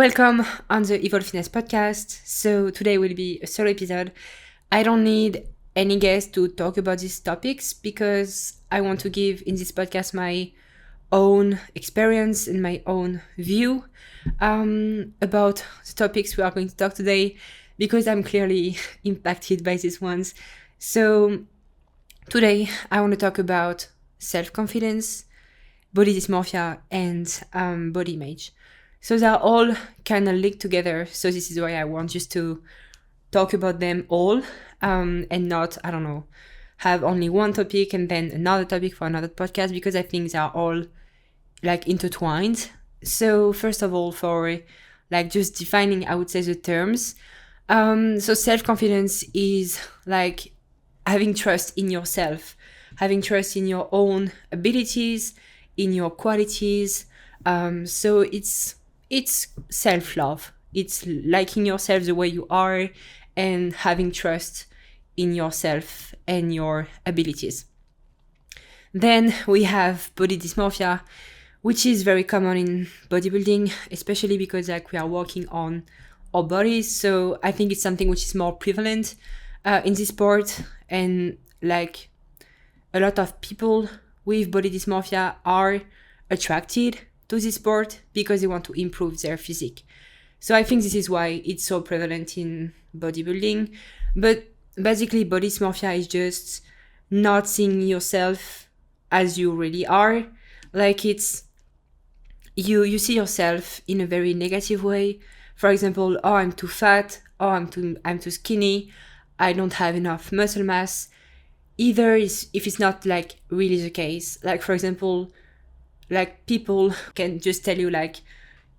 Welcome on the Evolve Fitness podcast. So today will be a solo episode. I don't need any guest to talk about these topics because I want to give in this podcast my own experience and my own view about the topics we are going to talk today because I'm clearly impacted by these ones. So today I want to talk about self-confidence, body dysmorphia, and body image. So they're all kind of linked together. So this is why I want just to talk about them all and not, have only one topic and then another topic for another podcast because I think they're all like intertwined. So first of all, for like just defining, I would say the terms. So self-confidence is like having trust in yourself, having trust in your own abilities, in your qualities. So it's self-love. It's liking yourself the way you are and having trust in yourself and your abilities. Then we have body dysmorphia, which is very common in bodybuilding, especially because like we are working on our bodies. So I think it's something which is more prevalent in this sport, and like a lot of people with body dysmorphia are attracted to this sport because they want to improve their physique. So I think this is why it's so prevalent in bodybuilding. But basically, body dysmorphia is just not seeing yourself as you really are. Like it's you see yourself in a very negative way. For example, oh, I'm too fat, oh, I'm too skinny, I don't have enough muscle mass. Either is if it's not like really the case. Like for example, like people can just tell you like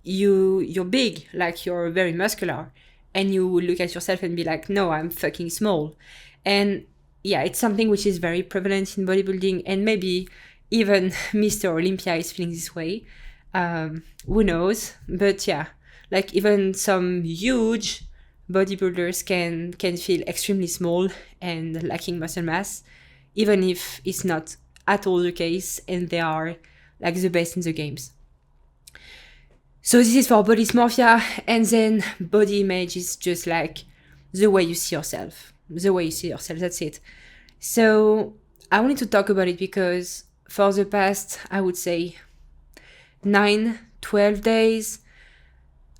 you're big, like you're very muscular, and you look at yourself and be like, no, I'm fucking small. And yeah, it's something which is very prevalent in bodybuilding, and maybe even Mr. Olympia is feeling this way. Who knows? But yeah, like even some huge bodybuilders can feel extremely small and lacking muscle mass, even if it's not at all the case and they are like the best in the games. So this is for body dysmorphia, and then body image is just like the way you see yourself. That's it. So I wanted to talk about it because for the past, I would say 9-12 days,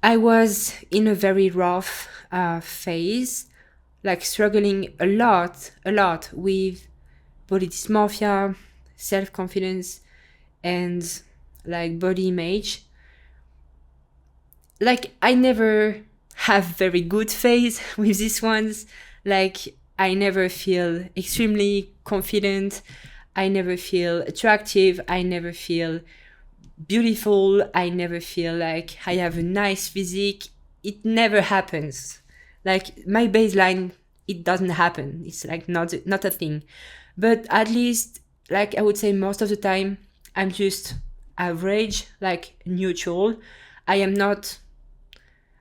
I was in a very rough phase, like struggling a lot with body dysmorphia, self-confidence, and like body image. Like I never have very good phase with these ones. Like I never feel extremely confident, I never feel attractive, I never feel beautiful, I never feel like I have a nice physique. It never happens. Like my baseline, it doesn't happen. It's like not a thing. But at least, like I would say most of the time, I'm just average, like neutral. I'm not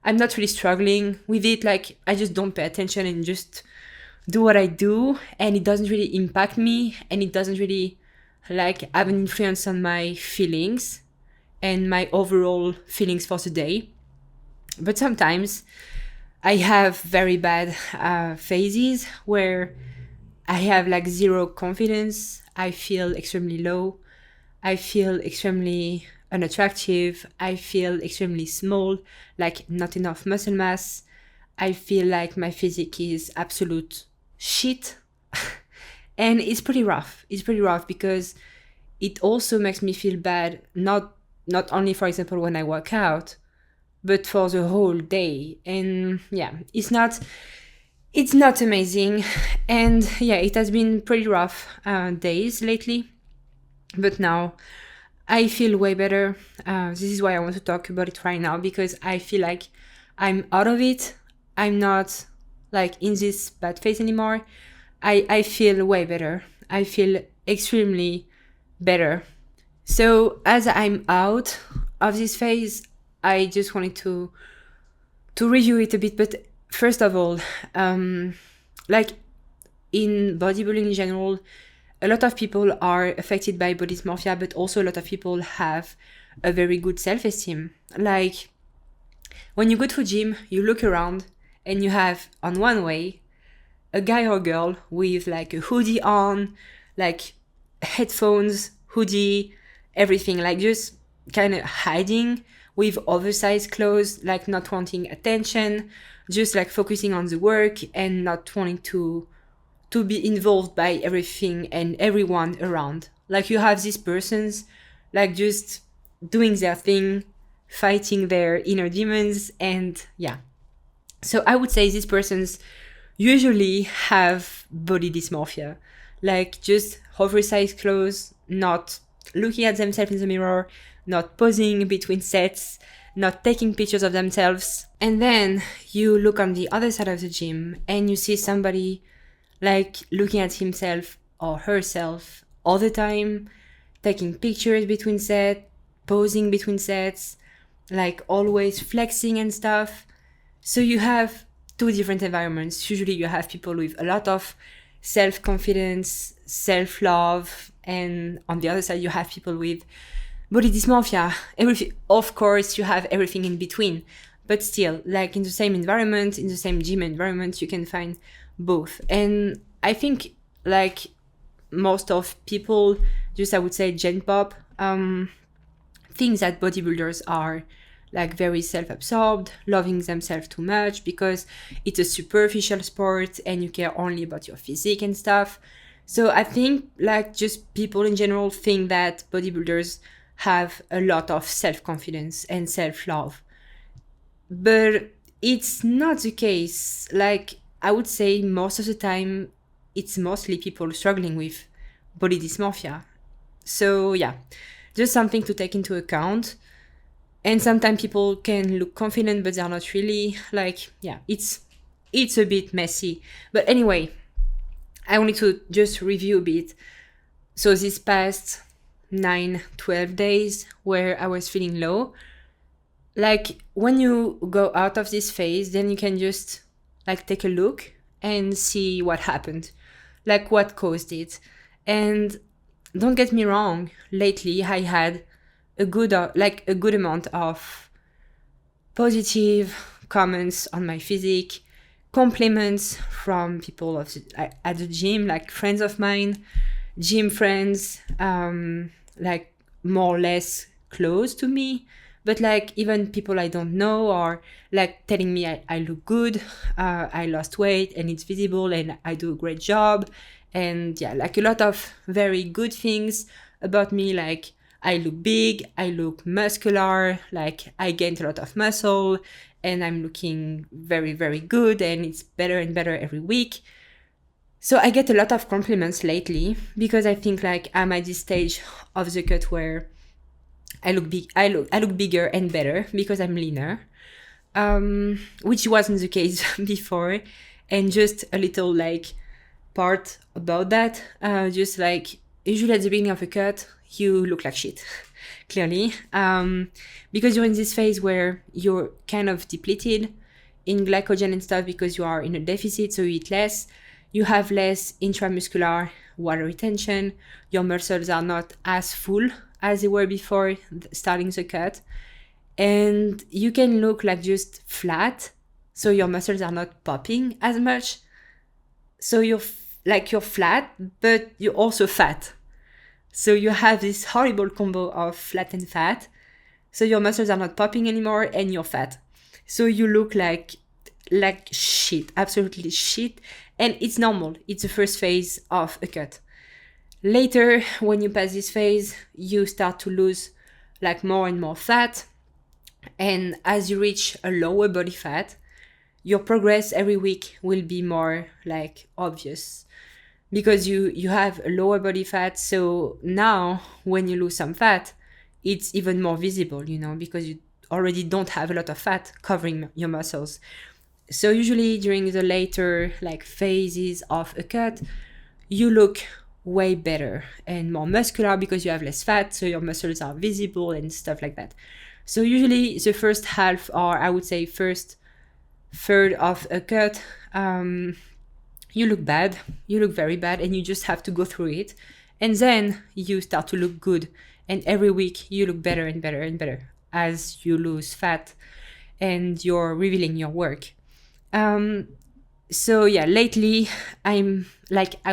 really struggling with it. Like I just don't pay attention and just do what I do, and it doesn't really impact me, and it doesn't really like have an influence on my feelings and my overall feelings for the day. But sometimes I have very bad phases where I have like zero confidence. I feel extremely low. I feel extremely unattractive. I feel extremely small, like not enough muscle mass. I feel like my physique is absolute shit. And it's pretty rough. It's pretty rough because it also makes me feel bad, not only, for example, when I work out, but for the whole day. And yeah, it's not amazing. And yeah, it has been pretty rough days lately. But now I feel way better. This is why I want to talk about it right now, because I feel like I'm out of it. I'm not like in this bad phase anymore. I feel way better. I feel extremely better. So as I'm out of this phase, I just wanted to review it a bit. But first of all, like in bodybuilding in general, a lot of people are affected by body dysmorphia, but also a lot of people have a very good self-esteem. Like When you go to a gym, you look around and you have on one way a guy or girl with like a hoodie on, like headphones, hoodie, everything, like just kind of hiding with oversized clothes, like not wanting attention, just like focusing on the work and not wanting to be involved by everything and everyone around. Like you have these persons like just doing their thing, fighting their inner demons, and yeah. So I would say these persons usually have body dysmorphia, like just oversized clothes, not looking at themselves in the mirror, not posing between sets, not taking pictures of themselves. And then you look on the other side of the gym and you see somebody like looking at himself or herself all the time, taking pictures between sets, posing between sets, like always flexing and stuff. So you have two different environments. Usually you have people with a lot of self-confidence, self-love, and on the other side you have people with body dysmorphia. Everything, of course, you have everything in between, but still, like in the same environment, in the same gym environment, you can find both. And I think like most of people, just I would say gen pop, thinks that bodybuilders are like very self-absorbed, loving themselves too much because it's a superficial sport and you care only about your physique and stuff. So I think like just people in general think that bodybuilders have a lot of self-confidence and self-love. But it's not the case. Like I would say most of the time it's mostly people struggling with body dysmorphia. So yeah, just something to take into account. And sometimes people can look confident, but they're not really. Like, yeah, it's a bit messy. But anyway, I wanted to just review a bit. So this past 9-12 days where I was feeling low, like when you go out of this phase, then you can just like take a look and see what happened, like what caused it. And don't get me wrong, lately I had a good amount of positive comments on my physique, compliments from people at the gym, like friends of mine, gym friends, like more or less close to me, but like even people I don't know are like telling me I look good, I lost weight and it's visible and I do a great job. And yeah, like a lot of very good things about me, like I look big, I look muscular, like I gained a lot of muscle and I'm looking very, very good and it's better and better every week. So I get a lot of compliments lately because I think like I'm at this stage of the cut where I look big, I look bigger and better because I'm leaner, which wasn't the case before. And just a little like part about that, just like usually at the beginning of a cut, you look like shit, clearly, because you're in this phase where you're kind of depleted in glycogen and stuff because you are in a deficit, so you eat less, you have less intramuscular water retention, your muscles are not as full as they were before starting the cut, and you can look like just flat, so your muscles are not popping as much, so you're flat, but you're also fat. So you have this horrible combo of flat and fat. So your muscles are not popping anymore and you're fat. So you look like shit, absolutely shit. And it's normal. It's the first phase of a cut. Later, when you pass this phase, you start to lose like more and more fat. And as you reach a lower body fat, your progress every week will be more like obvious, because you have a lower body fat. So now when you lose some fat, it's even more visible, because you already don't have a lot of fat covering your muscles. So usually during the later like phases of a cut, you look way better and more muscular because you have less fat, so your muscles are visible and stuff like that. So usually the first half, or I would say first third of a cut, you look bad, you look very bad, and you just have to go through it. And then you start to look good. And every week you look better and better and better as you lose fat. and you're revealing your work. So yeah, lately I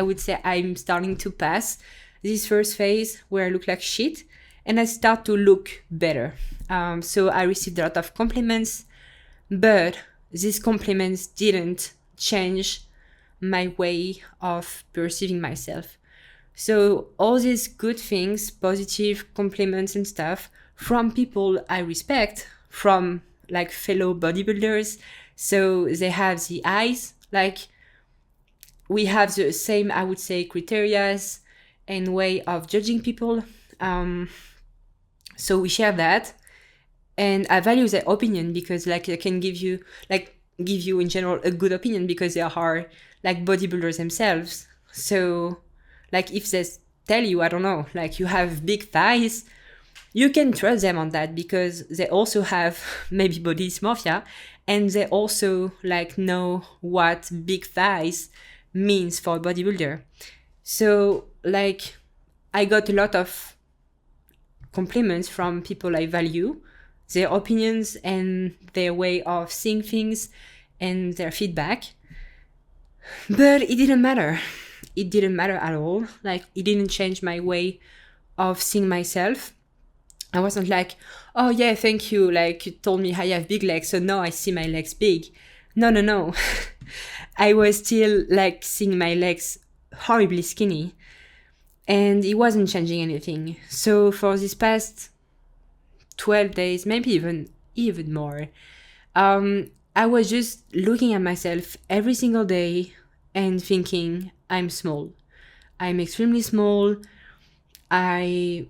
would say I'm starting to pass this first phase where I look like shit, and I start to look better. So I received a lot of compliments, but these compliments didn't change my way of perceiving myself. So all these good things, positive compliments and stuff from people I respect, from like fellow bodybuilders. So they have the eyes, like we have the same, I would say, criterias and way of judging people. So we share that, and I value their opinion because like they can give you in general a good opinion because they are like bodybuilders themselves. So like if they tell you, I don't know, like you have big thighs, you can trust them on that because they also have maybe body dysmorphia, and they also like know what big thighs means for a bodybuilder. So like I got a lot of compliments from people I value, their opinions and their way of seeing things and their feedback. But it didn't matter. It didn't matter at all. Like it didn't change my way of seeing myself. I wasn't like, oh yeah, thank you. Like you told me I have big legs, so now I see my legs big. No. I was still like seeing my legs horribly skinny, and it wasn't changing anything. So for this past 12 days, maybe even more, I was just looking at myself every single day and thinking, I'm small. I'm extremely small. I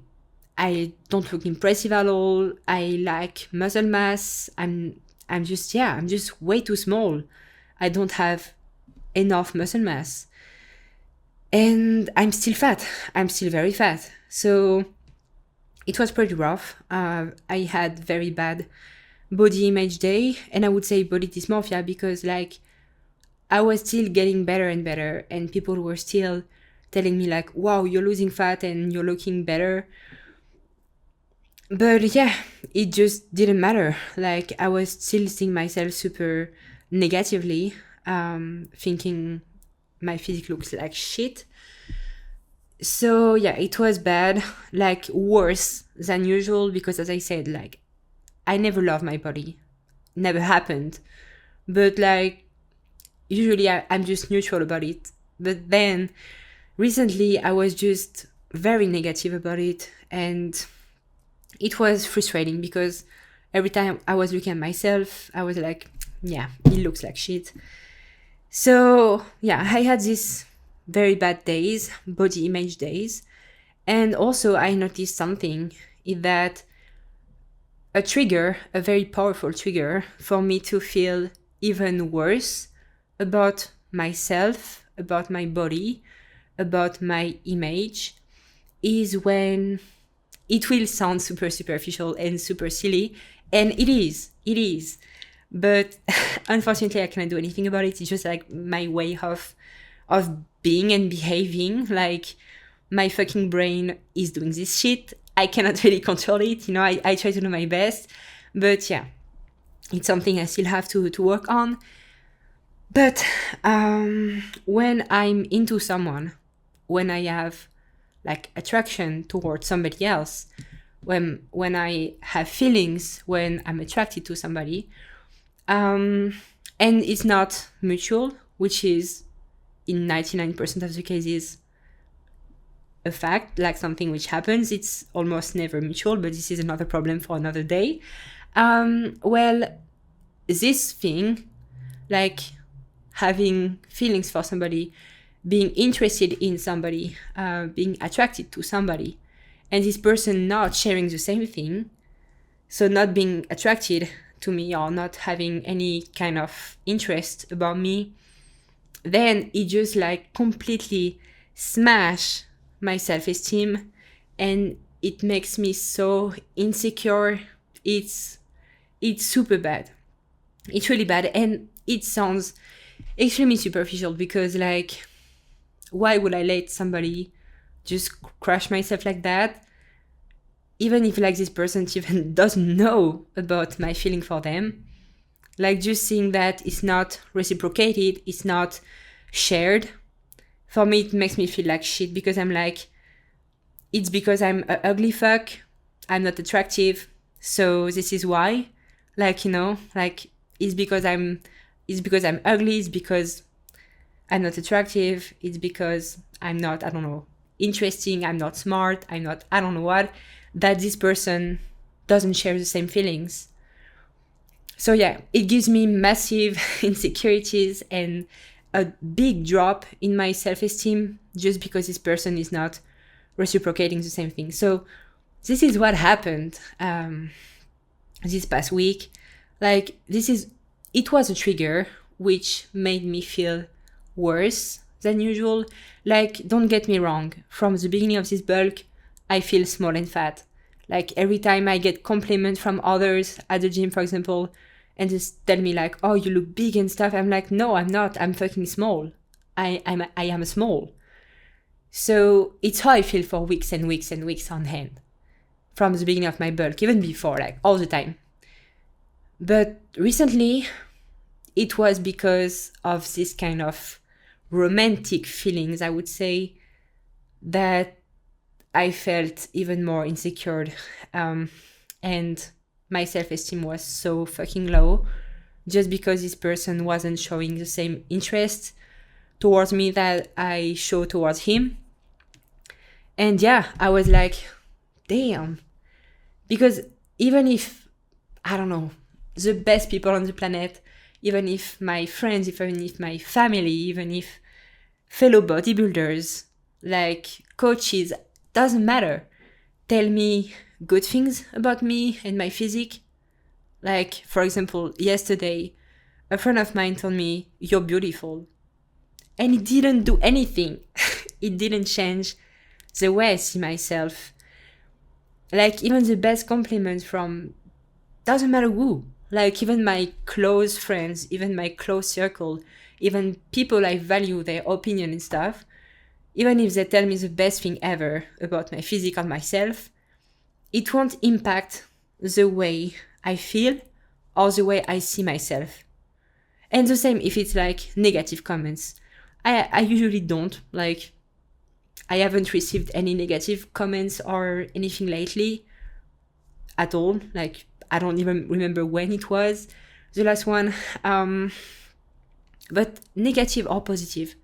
don't look impressive at all. I lack muscle mass. I'm just way too small. I don't have enough muscle mass. And I'm still fat. I'm still very fat. So it was pretty rough. I had very bad body image day, and I would say body dysmorphia because like I was still getting better and better, and people were still telling me like, wow, you're losing fat and you're looking better. But yeah, it just didn't matter. Like I was still seeing myself super negatively, thinking my physique looks like shit. So yeah, it was bad, like worse than usual because as I said, like I never loved my body. Never happened. But like usually I'm just neutral about it. But then recently I was just very negative about it, and it was frustrating because every time I was looking at myself, I was like, yeah, it looks like shit. So yeah, I had these very bad days, body image days. And also I noticed something is that a very powerful trigger for me to feel even worse about myself, about my body, about my image, is when it will sound super superficial and super silly, and it is. But unfortunately, I cannot do anything about it. It's just like my way of being and behaving. Like my fucking brain is doing this shit. I cannot really control it. You know, I try to do my best, but yeah, it's something I still have to work on. But when I'm into someone, when I have like attraction towards somebody else, when I have feelings, when I'm attracted to somebody, and it's not mutual, which is in 99% of the cases a fact, like something which happens, it's almost never mutual, but this is another problem for another day. Well, this thing, like having feelings for somebody, being interested in somebody, being attracted to somebody, and this person not sharing the same thing, so not being attracted to me or not having any kind of interest about me, then it just like completely smash my self-esteem, and it makes me so insecure. It's super bad. It's really bad, and it sounds extremely superficial because like, why would I let somebody just crush myself like that? Even if like this person even doesn't know about my feeling for them. Like just seeing that it's not reciprocated, it's not shared, for me it makes me feel like shit, because I'm like, it's because I'm a ugly fuck, I'm not attractive, so this is why. Like, like it's because I'm ugly, it's because I'm not attractive, it's because I'm not, I don't know, interesting, I'm not smart, I'm not, I don't know what, that this person doesn't share the same feelings. So yeah, it gives me massive insecurities and a big drop in my self-esteem just because this person is not reciprocating the same thing. So this is what happened this past week. Like, it was a trigger which made me feel worse than usual. Like, don't get me wrong, from the beginning of this bulk, I feel small and fat. Like, every time I get compliments from others at the gym, for example, and just tell me like, oh, you look big and stuff, I'm like, no, I'm not, I'm fucking small. I am small. So it's how I feel for weeks and weeks and weeks on hand, from the beginning of my bulk, even before, like all the time. But recently, it was because of this kind of romantic feelings, I would say, that I felt even more insecure. And my self-esteem was so fucking low just because this person wasn't showing the same interest towards me that I show towards him. And yeah, I was like, damn. Because even if, I don't know, the best people on the planet, even if my friends, even if my family, even if fellow bodybuilders, like coaches, doesn't matter, tell me good things about me and my physique. Like, for example, yesterday, a friend of mine told me, you're beautiful. And it didn't do anything. It didn't change the way I see myself. Like, even the best compliments from doesn't matter who. Like, even my close friends, even my close circle, even people I value their opinion and stuff, even if they tell me the best thing ever about my physique or myself, it won't impact the way I feel or the way I see myself. And the same if it's like negative comments. I usually don't. Like, I haven't received any negative comments or anything lately at all. Like, I don't even remember when it was, the last one. But negative or positive,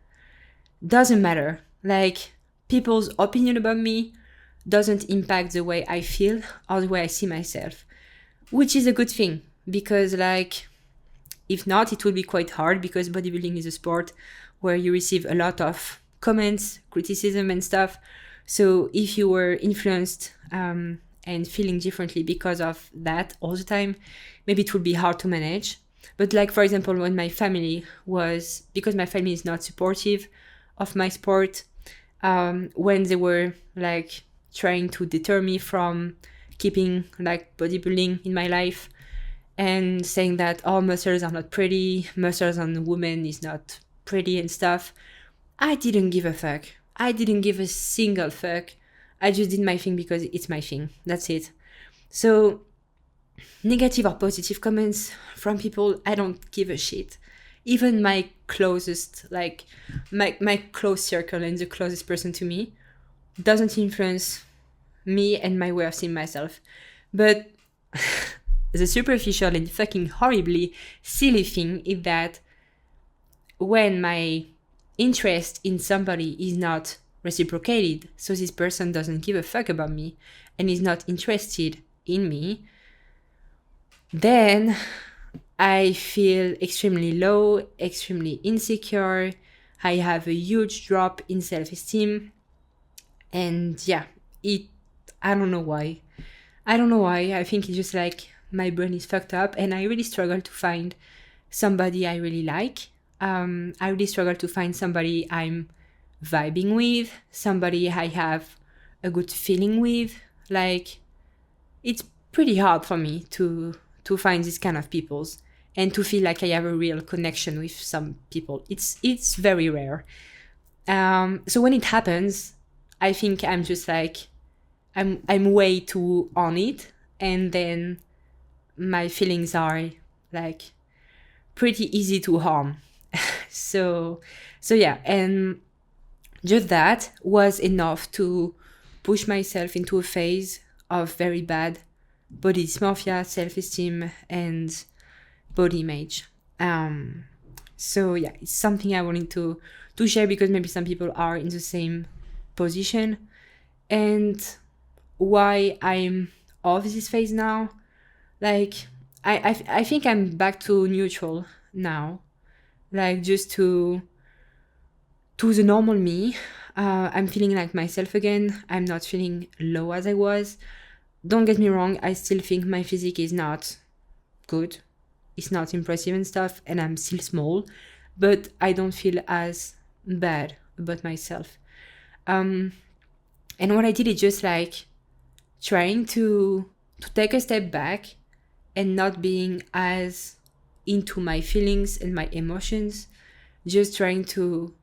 doesn't matter. Like, people's opinion about me doesn't impact the way I feel or the way I see myself, which is a good thing, because like, if not, it will be quite hard, because bodybuilding is a sport where you receive a lot of comments, criticism and stuff. So if you were influenced and feeling differently because of that all the time, maybe it would be hard to manage. But like, for example, when my family was, because my family is not supportive of my sport, when they were like trying to deter me from keeping like bodybuilding in my life, and saying that, oh, muscles are not pretty, muscles on a woman is not pretty and stuff, I didn't give a fuck. I didn't give a single fuck. I just did my thing because it's my thing. That's it. So negative or positive comments from people, I don't give a shit. Even my closest, like my close circle and the closest person to me, doesn't influence me and my way of seeing myself. But the superficial and fucking horribly silly thing is that when my interest in somebody is not reciprocated, so this person doesn't give a fuck about me and is not interested in me, then I feel extremely low, extremely insecure. I have a huge drop in self-esteem. And yeah, I don't know why. I think it's just like my brain is fucked up, and I really struggle to find somebody I really like. I really struggle to find somebody I'm vibing with, somebody I have a good feeling with. Like, it's pretty hard for me to find this kind of peoples and to feel like I have a real connection with some people. It's very rare. So when it happens, I think I'm just like, I'm way too on it, and then my feelings are like pretty easy to harm. So yeah, and just that was enough to push myself into a phase of very bad body dysmorphia, self-esteem, and body image. So yeah, it's something I wanted to share because maybe some people are in the same position. And why I'm off this phase now, like I think I'm back to neutral now, like just to the normal me. I'm feeling like myself again. I'm not feeling low as I was. Don't get me wrong, I still think my physique is not good. It's not impressive and stuff, and I'm still small, but I don't feel as bad about myself. And what I did is just like trying to take a step back and not being as into my feelings and my emotions, just trying to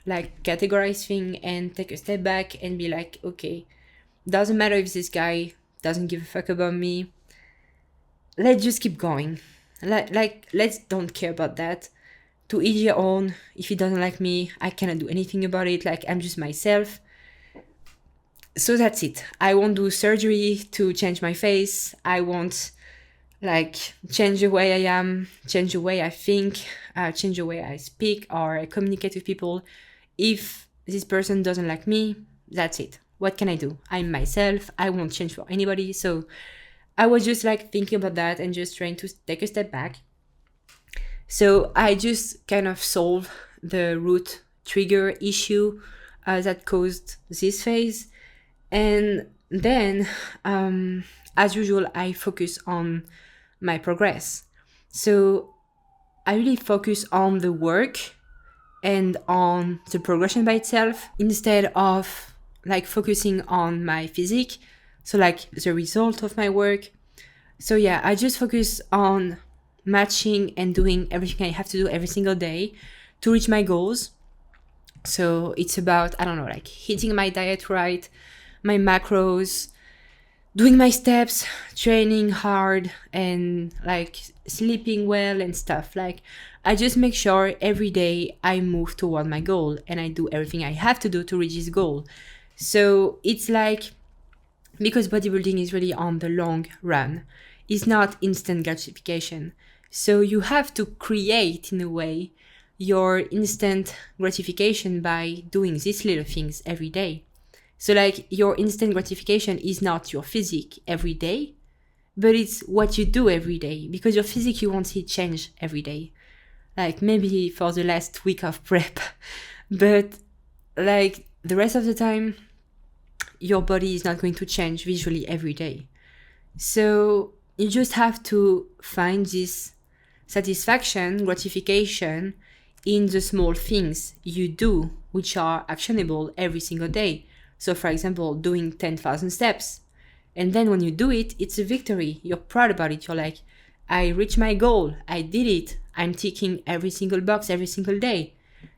like categorize things and take a step back and be like, okay, doesn't matter if this guy doesn't give a fuck about me, let's just keep going. Like let's don't care about that. To each your own. If he doesn't like me, I cannot do anything about it. Like, I'm just myself. So that's it. I won't do surgery to change my face. I won't like change the way I am, change the way I think, change the way I speak or I communicate with people. If this person doesn't like me, that's it. What can I do? I'm myself. I won't change for anybody. So I was just like thinking about that and just trying to take a step back. So I just kind of solved the root trigger issue that caused this phase. And then, as usual, I focus on my progress. So I really focus on the work and on the progression by itself instead of like focusing on my physique. So like the result of my work. So yeah, I just focus on matching and doing everything I have to do every single day to reach my goals. So it's about, I don't know, like hitting my diet right, my macros, doing my steps, training hard, and like sleeping well and stuff. Like I just make sure every day I move toward my goal and I do everything I have to do to reach this goal. So it's like, because bodybuilding is really on the long run, it's not instant gratification. So you have to create, in a way, your instant gratification by doing these little things every day. So like your instant gratification is not your physique every day, but it's what you do every day, because your physique, you won't see change every day. Like maybe for the last week of prep, but like the rest of the time, your body is not going to change visually every day. So you just have to find this satisfaction, gratification in the small things you do, which are actionable every single day. So for example, doing 10,000 steps. And then when you do it, it's a victory. You're proud about it. You're like, I reached my goal. I did it. I'm ticking every single box every single day.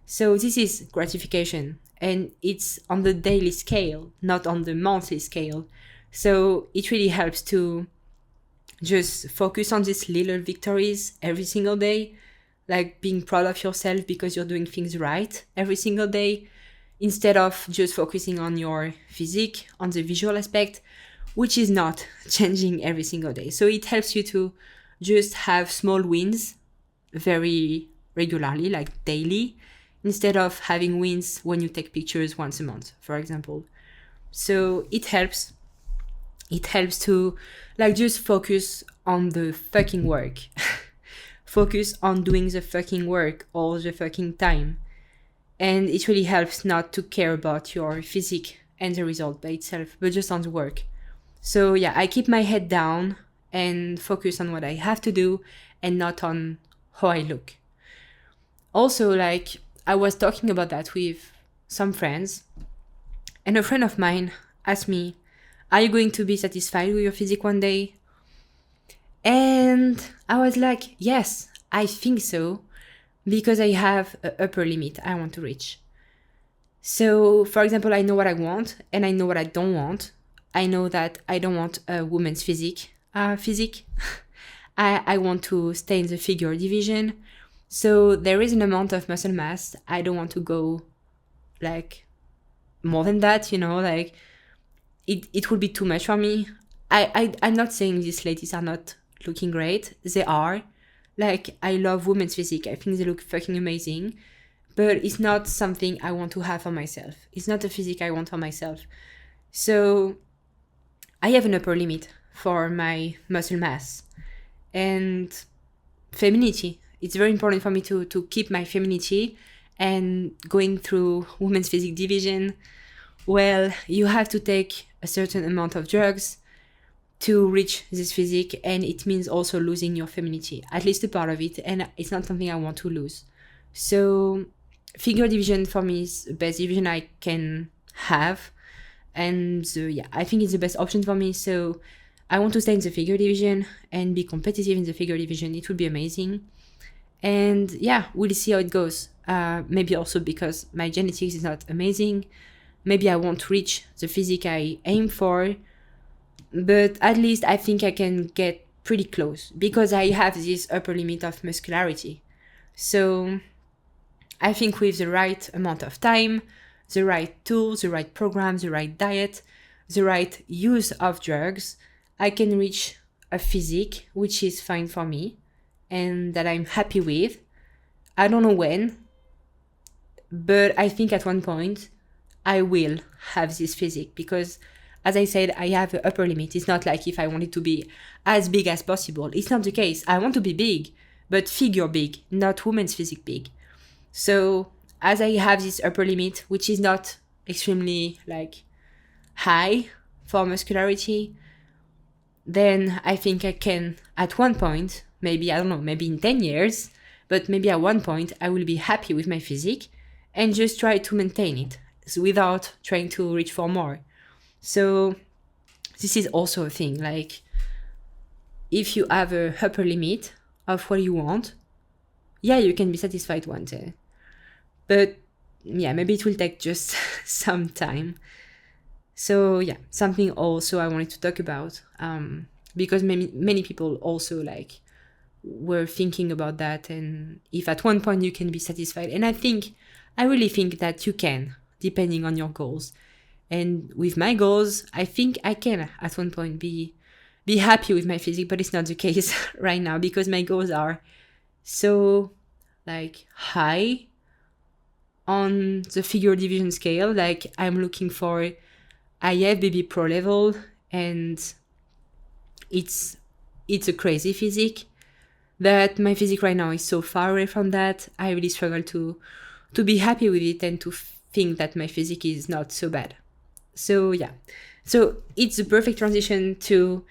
So this is gratification. And it's on the daily scale, not on the monthly scale. So it really helps to just focus on these little victories every single day, like being proud of yourself because you're doing things right every single day, instead of just focusing on your physique, on the visual aspect, which is not changing every single day. So it helps you to just have small wins very regularly, like daily, instead of having wins when you take pictures once a month, for example. So it helps to like just focus on the fucking work. Focus on doing the fucking work all the fucking time. And it really helps not to care about your physique and the result by itself, but just on the work. So yeah, I keep my head down and focus on what I have to do and not on how I look. Also, like, I was talking about that with some friends, and a friend of mine asked me, are you going to be satisfied with your physique one day? And I was like, yes, I think so, because I have an upper limit I want to reach. So, for example, I know what I want and I know what I don't want. I know that I don't want a woman's physique. I want to stay in the figure division. So there is an amount of muscle mass. I don't want to go like more than that, like it would be too much for me. I'm not saying these ladies are not looking great. They are. Like, I love women's physique. I think they look fucking amazing. But it's not something I want to have for myself. It's not a physique I want for myself. So I have an upper limit for my muscle mass. And femininity. It's very important for me to keep my femininity. And going through women's physique division, well, you have to take a certain amount of drugs to reach this physique, and it means also losing your femininity, at least a part of it, and it's not something I want to lose. So figure division for me is the best division I can have, and I think it's the best option for me. So I want to stay in the figure division and be competitive in the figure division. It would be amazing, and we'll see how it goes. Maybe also because my genetics is not amazing, maybe I won't reach the physique I aim for, but at least I think I can get pretty close because I have this upper limit of muscularity. So I think with the right amount of time, the right tools, the right program, the right diet, the right use of drugs, I can reach a physique which is fine for me and that I'm happy with. I don't know when, but I think at one point I will have this physique because, as I said, I have an upper limit. It's not like if I wanted to be as big as possible. It's not the case. I want to be big, but figure big, not women's physique big. So as I have this upper limit, which is not extremely high for muscularity, then I think I can at one point, maybe, I don't know, maybe in 10 years, but maybe at one point I will be happy with my physique and just try to maintain it without trying to reach for more. So this is also a thing, if you have a upper limit of what you want, you can be satisfied one day. But maybe it will take just some time. So something also I wanted to talk about, because many people also were thinking about that, and if at one point you can be satisfied, and I really think that you can, depending on your goals. And with my goals, I think I can at one point be happy with my physique, but it's not the case right now because my goals are so high on the figure division scale. I'm looking for IFBB pro level, and it's a crazy physique that my physique right now is so far away from that. I really struggle to be happy with it and to think that my physique is not so bad. So so it's a perfect transition to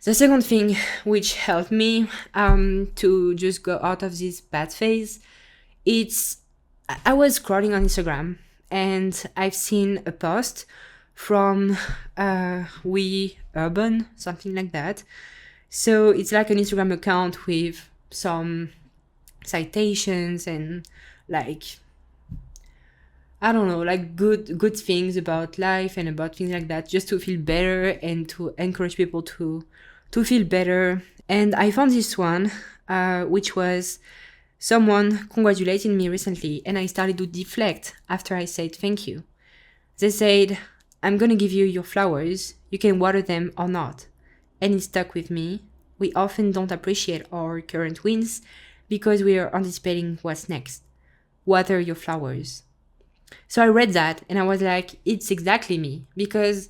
the second thing which helped me to just go out of this bad phase. I was scrolling on Instagram and I've seen a post from We Urban, something like that. So it's like an Instagram account with some citations and I don't know, good things about life and about things like that, just to feel better and to encourage people to feel better. And I found this one, which was someone congratulating me recently, and I started to deflect after I said thank you. They said, "I'm gonna give you your flowers, you can water them or not." And it stuck with me. We often don't appreciate our current wins because we are anticipating what's next. Water your flowers. So I read that and I was like, it's exactly me, because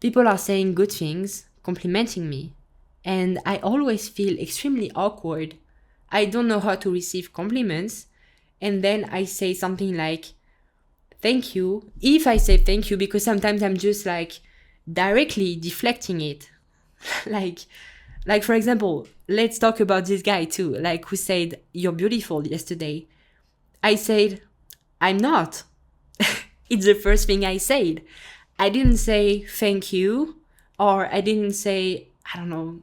people are saying good things, complimenting me, and I always feel extremely awkward. I don't know how to receive compliments, and then I say something like, thank you. If I say thank you, because sometimes I'm just directly deflecting it. For example, let's talk about this guy too, who said, "You're beautiful" yesterday. I said, "I'm not." It's the first thing I said. I didn't say thank you, or I didn't say, I don't know,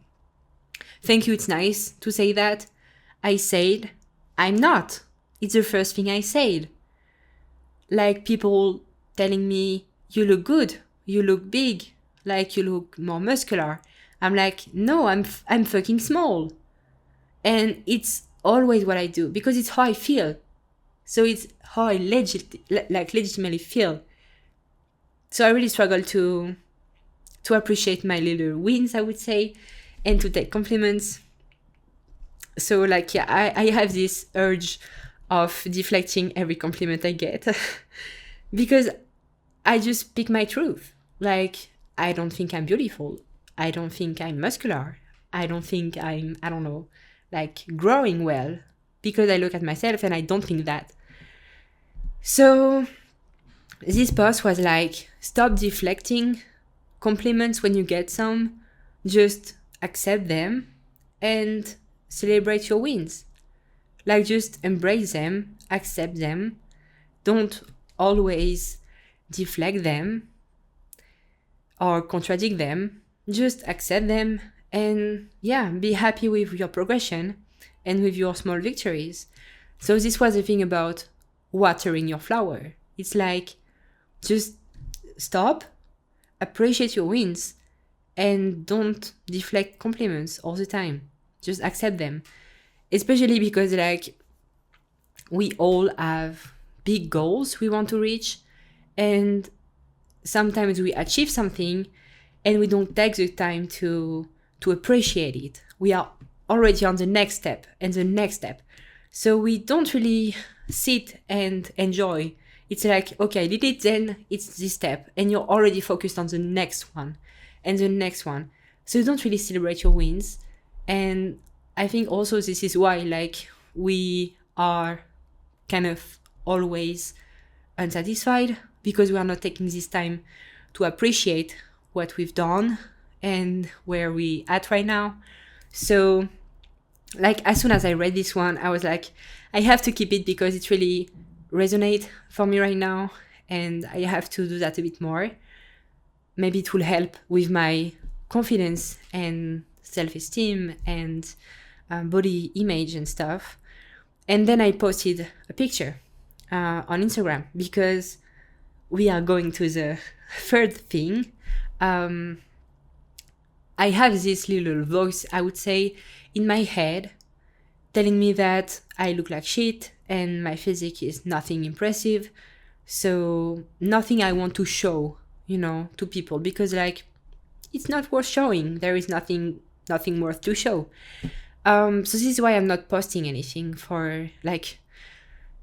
thank you, it's nice to say that. I said, I'm not. It's the first thing I said. People telling me, you look good, you look big, you look more muscular. I'm like, no, I'm fucking small. And it's always what I do because it's how I feel. So it's how I legitimately feel. So I really struggle to appreciate my little wins, I would say, and to take compliments. So like, yeah, I have this urge of deflecting every compliment I get because I just speak my truth. Like, I don't think I'm beautiful. I don't think I'm muscular. I don't think I'm, I don't know, like growing well, because I look at myself and I don't think that. So this post was like, stop deflecting compliments when you get some, just accept them and celebrate your wins. Like, just embrace them, accept them. Don't always deflect them or contradict them. Just accept them and, yeah, be happy with your progression and with your small victories. So this was the thing about watering your flower. It's like, just stop, appreciate your wins, and don't deflect compliments all the time. Just accept them. Especially because, like, we all have big goals we want to reach, and sometimes we achieve something and we don't take the time to appreciate it. We are already on the next step and the next step. So we don't really sit and enjoy. It's like, okay, I did it, then it's this step, and you're already focused on the next one and the next one. So you don't really celebrate your wins. And I think also this is why, like, we are kind of always unsatisfied, because we are not taking this time to appreciate what we've done and where we at right now. So, like, as soon as I read this one, I was like, I have to keep it because it really resonates for me right now, and I have to do that a bit more. Maybe it will help with my confidence and self-esteem and body image and stuff. And then I posted a picture on Instagram, because we are going to the third thing. I have this little voice, I would say, in my head telling me that I look like shit and my physique is nothing impressive. So nothing I want to show, to people, because, like, it's not worth showing. There is nothing worth to show. So this is why I'm not posting anything for, like,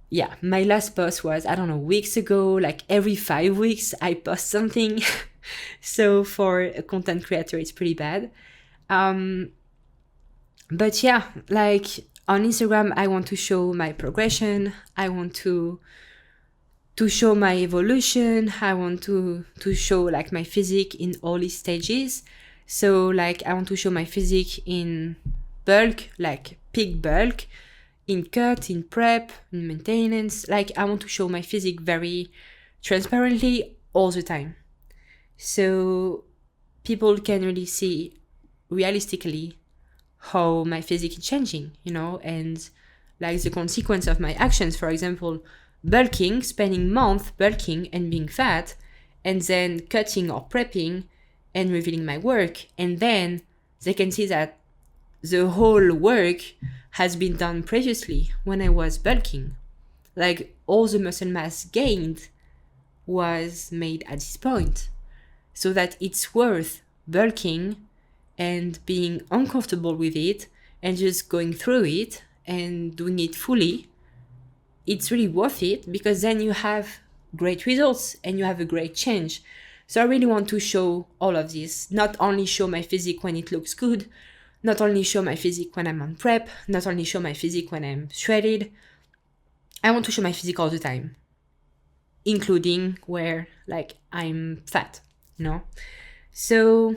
yeah, my last post was, I don't know, weeks ago. Like, every 5 weeks I post something. So for a content creator, it's pretty bad. But yeah, like, on Instagram, I want to show my progression. I want to show my evolution. I want to show, like, my physique in all its stages. So, like, I want to show my physique in bulk, like peak bulk, in cut, in prep, in maintenance. Like, I want to show my physique very transparently all the time. So people can really see realistically how my physique is changing, and, like, the consequence of my actions. For example, bulking, spending months bulking and being fat, and then cutting or prepping and revealing my work. And then they can see that the whole work has been done previously when I was bulking. Like, all the muscle mass gained was made at this point. So that it's worth bulking and being uncomfortable with it and just going through it and doing it fully. It's really worth it, because then you have great results and you have a great change. So I really want to show all of this, not only show my physique when it looks good, not only show my physique when I'm on prep, not only show my physique when I'm shredded. I want to show my physique all the time, including where, like, I'm fat, So,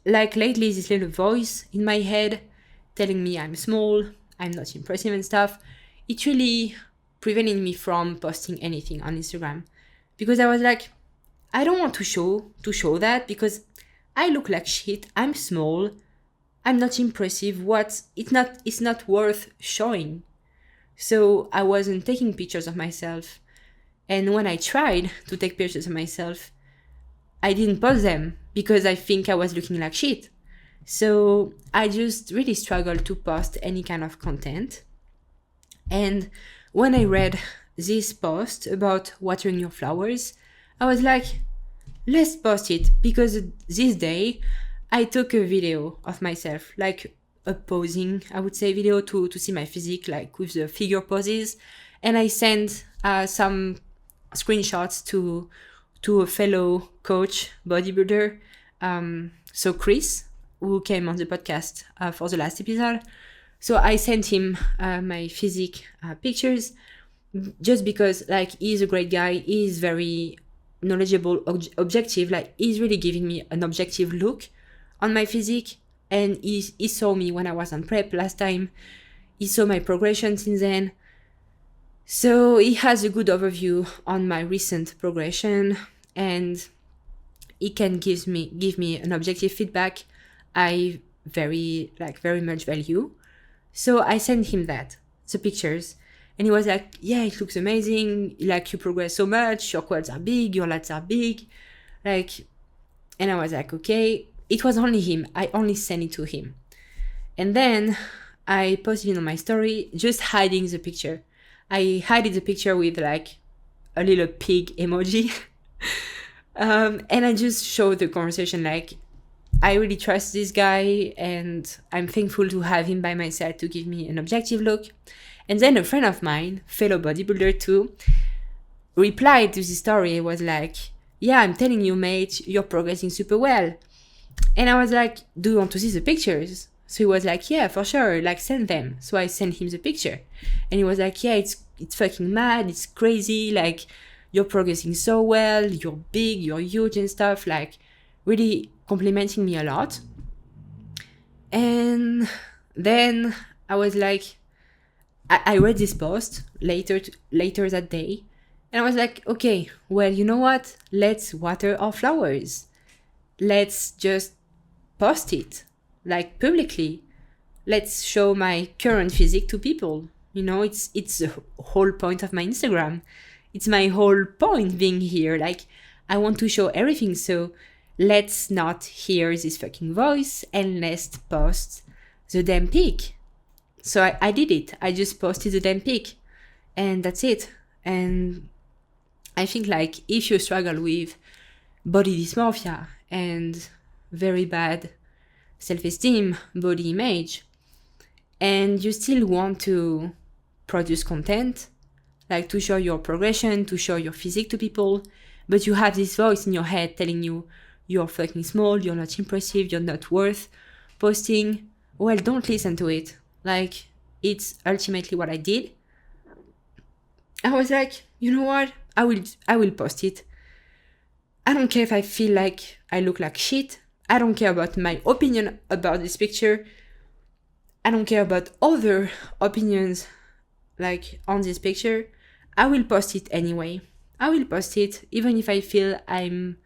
like, lately, this little voice in my head telling me I'm small, I'm not impressive and stuff, it really prevented me from posting anything on Instagram, because I was like, I don't want to show that, because I look like shit, I'm small, I'm not impressive. It's not worth showing. So I wasn't taking pictures of myself, and when I tried to take pictures of myself, I didn't post them because I think I was looking like shit. So I just really struggled to post any kind of content. And when I read this post about watering your flowers, I was like, let's post it, because this day I took a video of myself, like a posing, I would say, video to see my physique, like with the figure poses. And I sent some screenshots to a fellow coach, bodybuilder, so Chris, who came on the podcast for the last episode. So I sent him my physique pictures, just because like he's a great guy, he's very knowledgeable, objective, like he's really giving me an objective look on my physique. And he saw me when I was on prep last time, he saw my progression since then. So he has a good overview on my recent progression, and he can give me an objective feedback I very much value. So I sent him the pictures, and he was like, yeah, it looks amazing, like you progress so much, your quads are big, your lats are big, like. And I was like, okay. It was only him, I only sent it to him. And then I posted it on my story, just hiding the picture. I hid the picture with like a little pig emoji. And I just showed the conversation, like, I really trust this guy and I'm thankful to have him by my side to give me an objective look. And then a friend of mine, fellow bodybuilder too, replied to this story. It was like, yeah, I'm telling you, mate, you're progressing super well. And I was like, do you want to see the pictures? So he was like, yeah, for sure, like send them. So I sent him the picture. And he was like, yeah, it's fucking mad, it's crazy, like you're progressing so well, you're big, you're huge and stuff, like really complimenting me a lot. And then I was like, I read this post later that day, and I was like, okay, well, you know what? Let's water our flowers. Let's just post it, like publicly. Let's show my current physique to people. You know, it's the whole point of my Instagram. It's my whole point being here. Like, I want to show everything. So let's not hear this fucking voice and let's post the damn pic. So I did it. I just posted the damn pic, and that's it. And I think, like, if you struggle with body dysmorphia and very bad self-esteem, body image, and you still want to produce content, like to show your progression, to show your physique to people, but you have this voice in your head telling you you're fucking small, you're not impressive, you're not worth posting, well, don't listen to it. Like, it's ultimately what I did. I was like, you know what? I will post it. I don't care if I feel like I look like shit. I don't care about my opinion about this picture. I don't care about other opinions, like, on this picture. I will post it anyway. I will post it even if I feel I'm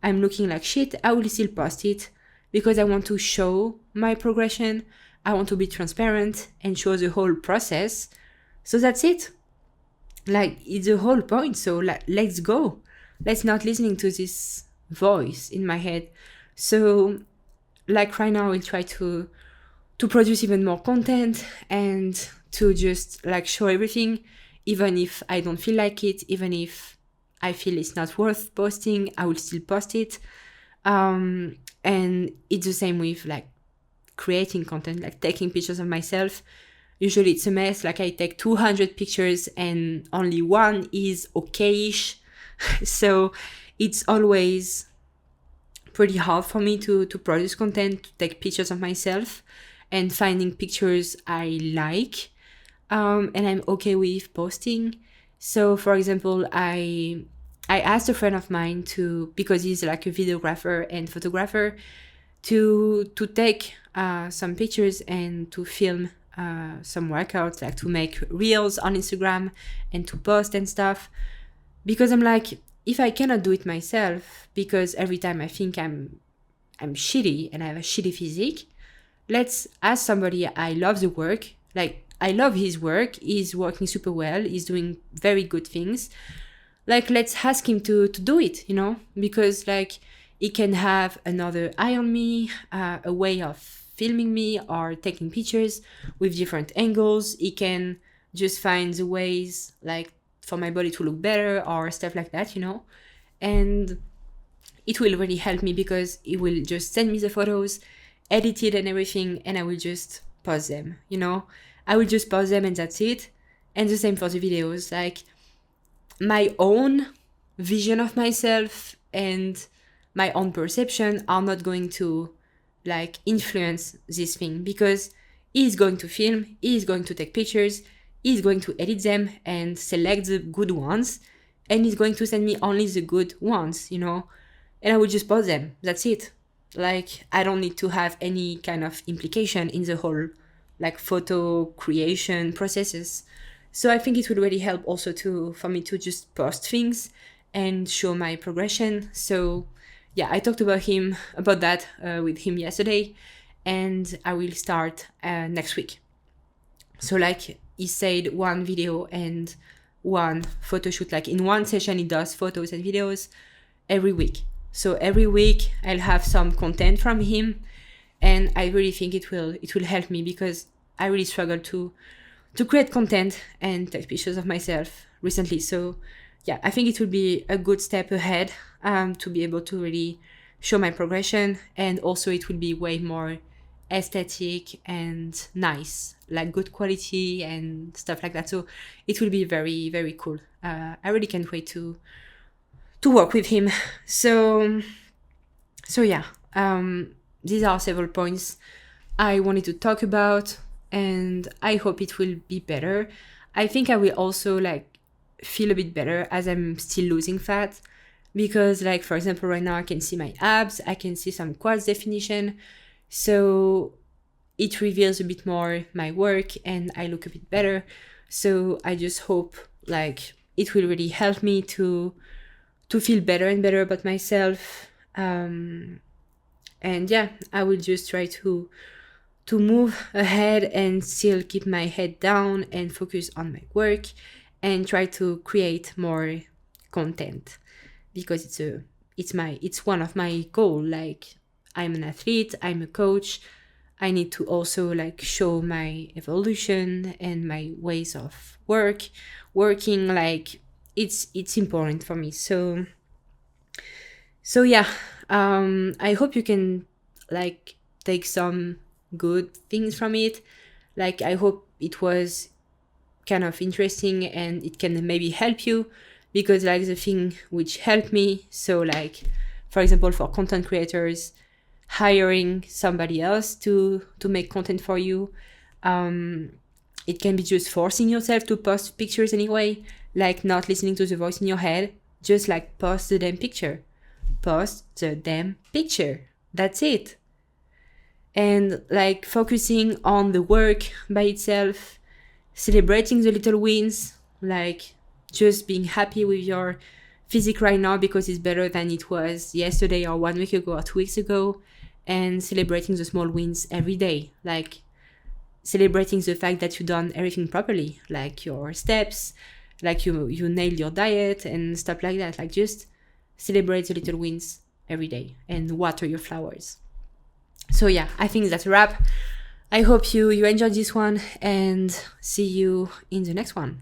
looking like shit. I will still post it because I want to show my progression. I want to be transparent and show the whole process. So that's it. Like, it's the whole point. So let's go. Let's not listening to this voice in my head. So, like, right now, I'll try to produce even more content and to just, like, show everything, even if I don't feel like it, even if I feel it's not worth posting, I will still post it. And it's the same with, like, creating content, like taking pictures of myself. Usually it's a mess. Like, I take 200 pictures and only one is okay-ish. So it's always pretty hard for me to produce content, to take pictures of myself and finding pictures I like. And I'm okay with posting. So, for example, I asked a friend of mine because he's like a videographer and photographer, to take some pictures and to film some workouts, like to make reels on Instagram and to post and stuff. Because I'm like, if I cannot do it myself, because every time I think I'm shitty and I have a shitty physique, let's ask somebody I love the work. Like, I love his work. He's working super well. He's doing very good things. Like, let's ask him to do it, you know? Because, like, He can have another eye on me, a way of filming me or taking pictures with different angles. He can just find the ways like for my body to look better or stuff like that, And it will really help me because it will just send me the photos, edit it and everything, and I will just pause them, I will just pause them and that's it. And the same for the videos. Like my own vision of myself and my own perception are not going to like influence this thing because he's going to film, he's going to take pictures, he's going to edit them and select the good ones, and he's going to send me only the good ones, and I will just post them. That's it. Like I don't need to have any kind of implication in the whole like photo creation processes. So I think it would really help also for me to just post things and show my progression. So yeah, I talked about that with him yesterday, and I will start next week. So like he said, one video and one photo shoot. Like in one session, he does photos and videos every week. So every week I'll have some content from him, and I really think it will help me because I really struggle to create content and take pictures of myself recently. So yeah, I think it will be a good step ahead to be able to really show my progression, and also it will be way more aesthetic and nice, like good quality and stuff like that. So it will be very, very cool. I really can't wait to work with him. So yeah, these are several points I wanted to talk about, and I hope it will be better. I think I will also like feel a bit better as I'm still losing fat, because like for example right now I can see my abs, I can see some quads definition, so it reveals a bit more my work and I look a bit better. So I just hope like it will really help me to feel better and better about myself. And yeah, I will just try to move ahead and still keep my head down and focus on my work and try to create more content, because it's one of my goals. Like I'm an athlete, I'm a coach, I need to also like show my evolution and my ways of working. Like it's important for me. So yeah, I hope you can like take some good things from it. Like I hope it was kind of interesting and it can maybe help you, because like the thing which helped me, so like for example for content creators, hiring somebody else to make content for you, it can be just forcing yourself to post pictures anyway, like not listening to the voice in your head, just like post the damn picture. That's it. And like focusing on the work by itself, celebrating the little wins, like just being happy with your physique right now because it's better than it was yesterday or 1 week ago or 2 weeks ago, and celebrating the small wins every day, like celebrating the fact that you've done everything properly, like your steps, like you nailed your diet and stuff like that. Like just celebrate the little wins every day and water your flowers. So yeah, I think that's a wrap. I hope you enjoyed this one, and see you in the next one.